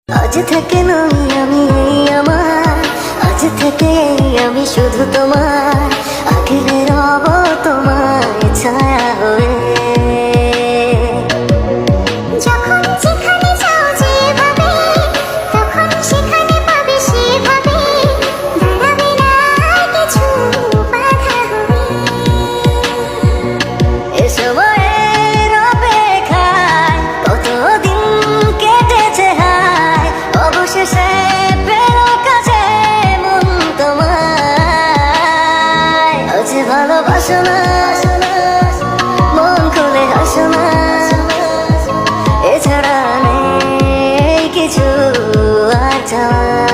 আজ থেকে নই আমি এই আমার, আজ থেকে আমি শুধু তোমার, আঁকড়ে রব তোমার ছায়া হয়ে। যখন যেখানে যাও যেভাবে, তখন সেখানে পাবে সেভাবে, দাঁড়াবে না কিছু বাধা হয়ে। এ সময়ের অপেক্ষায় কতদিন কেটেছে হায়, অবশেষে পেলো কাছে মন তোমায়। আজ ভালোবাসো না, মন খুলে হাসো না, এছাড়া নেই কিছু আর চাওয়া।